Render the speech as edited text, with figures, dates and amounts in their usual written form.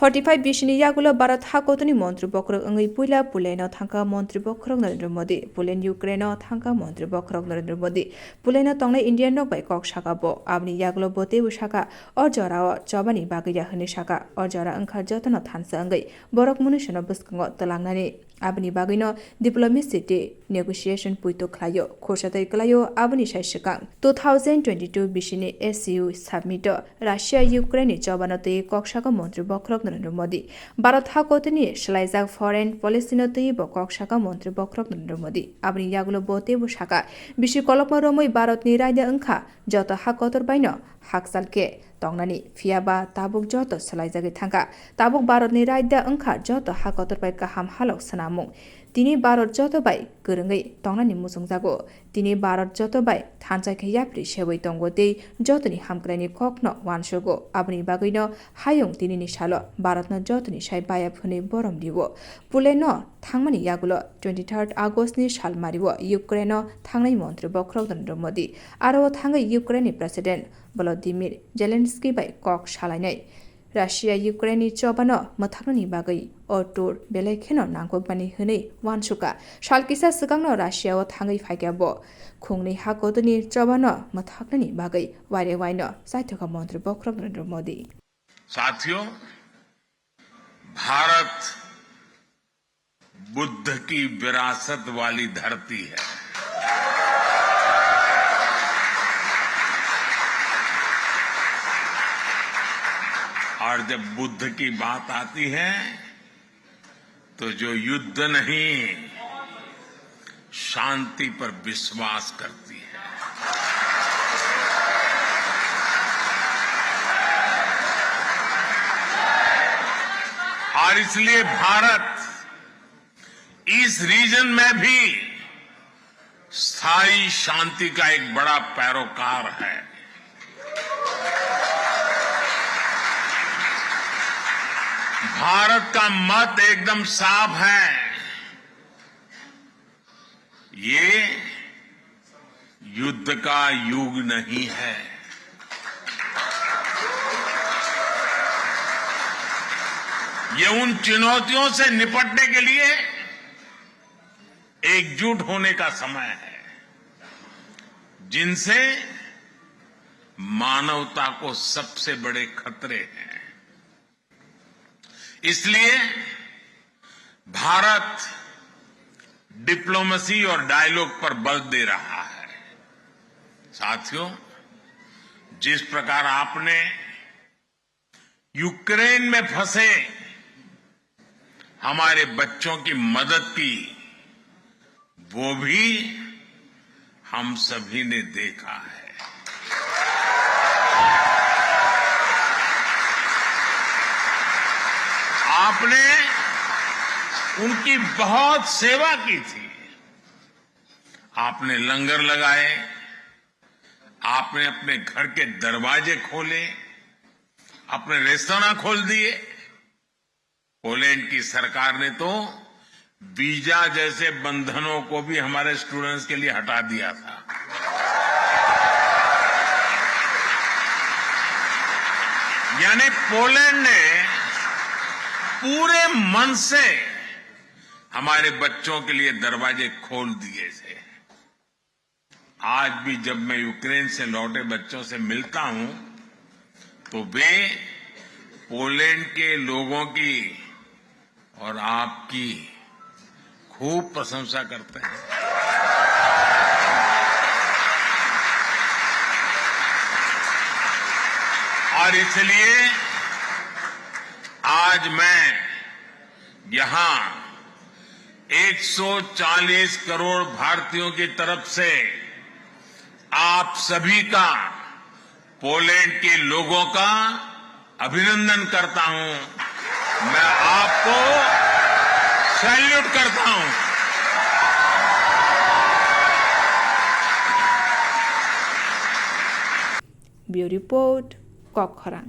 45 बिसिनि यागुलो भारत हाकोतनि मन्त्री बख्रक अंगै पुइला पुलेनो थांका मन्त्री बख्रक नरेंद्र मोदी पुलेन यूक्रेनो थांका मन्त्री बख्रक नरेंद्र मोदी पुलेनो तंगनै इंडियन नक बाय कक साका बो आबनि यागुलो बोते उसाका और जराव चबानि बागैया हने साका और जरा अंखार जतन थानसा अंगै बरक मुनुसनो बस्कंग तलांगनानि आबनि बागैनो डिप्लोमेसी डे नेगोशिएशन पुइतो खलायो खोरसातै कलायो आबनि साइसका 2022 बिसिनि एससीयू समिट रासिया यूक्रेननि चबानतै कक्षाका मन्त्री बख्रक नरेंद्र मोदी भारत हाकोतनि सलाइजाक फरेन पलिसिनो तै कक्षाका मन्त्री बख्रक नरेंद्र मोदी आबनि यागुलो बोते बुसाका बिसि कलकमा रमै भारतनि रायदा अंखा जत हाकोतर बायनो हाकसालके तंगनानि फियाबा ताबुक जत सलाइजागै थांगा ताबुक भारतनि रायदा अंखा जत हाकोतर बाय काहाम हालक सनामु तिनी भारत जत बाय गोरंगै तंगनानि मुसुं जागो तिनी भारत जत बाय थानसाखै याप्रि सेबै तंगो दे जतनि हामक्राइनि कखनो वानसोगो आबनि बागैनो हायं तिनी सालो भारतनो जतनि साइ बाया फुनै बरम दिवो पुलेनो थांमानि यागुलो 23 आगस्टनि सालमारिवो यूक्रेनो थांनाय मन्त्री बख्रक नरेंद्र मोदी आरो थांगै यूक्रेननि प्रेसिडेन्ट भलोदिमिर जेलेन्स्की बाय कक सालायनाय रासिया यूक्रेननि चबानो मथाकनि बागै अटुर बेलायखेनो नांगबानि हनै वानसुका सालकिसा सिगांनो रासियाव थांगै फाइग्याबो खुंनै हाकोतनि चबानो मथाकनि बागै वारे वाइनो साइथका मन्त्री बख्रक नरेंद्र मोदी। साथियों, भारत बुद्ध की विरासत वाली धरती है। और जब बुद्ध की बात आती है तो जो युद्ध नहीं शांति पर विश्वास करती है। और इसलिए भारत इस रीजन में भी स्थायी शांति का एक बड़ा पैरोकार है। भारत का मत एकदम साफ है। ये युद्ध का युग नहीं है। ये उन चुनौतियों से निपटने के लिए एकजुट होने का समय है जिनसे मानवता को सबसे बड़े खतरे हैं। इसलिए भारत डिप्लोमेसी और डायलॉग पर बल दे रहा है। साथियों, जिस प्रकार आपने यूक्रेन में फंसे हमारे बच्चों की मदद की, वो भी हम सभी ने देखा है। आपने उनकी बहुत सेवा की थी। आपने लंगर लगाए, आपने अपने घर के दरवाजे खोले, अपने रेस्तरां खोल दिए। पोलैंड की सरकार ने तो वीजा जैसे बंधनों को भी हमारे स्टूडेंट्स के लिए हटा दिया था। यानी पोलैंड ने पूरे मन से हमारे बच्चों के लिए दरवाजे खोल दिए थे। आज भी जब मैं यूक्रेन से लौटे बच्चों से मिलता हूं तो वे पोलैंड के लोगों की और आपकी खूब प्रशंसा करते हैं। और इसलिए आज मैं यहां 140 करोड़ भारतीयों की तरफ से आप सभी का, पोलैंड के लोगों का अभिनंदन करता हूं। मैं आपको सैल्यूट करता हूं। Bureau report कखरा।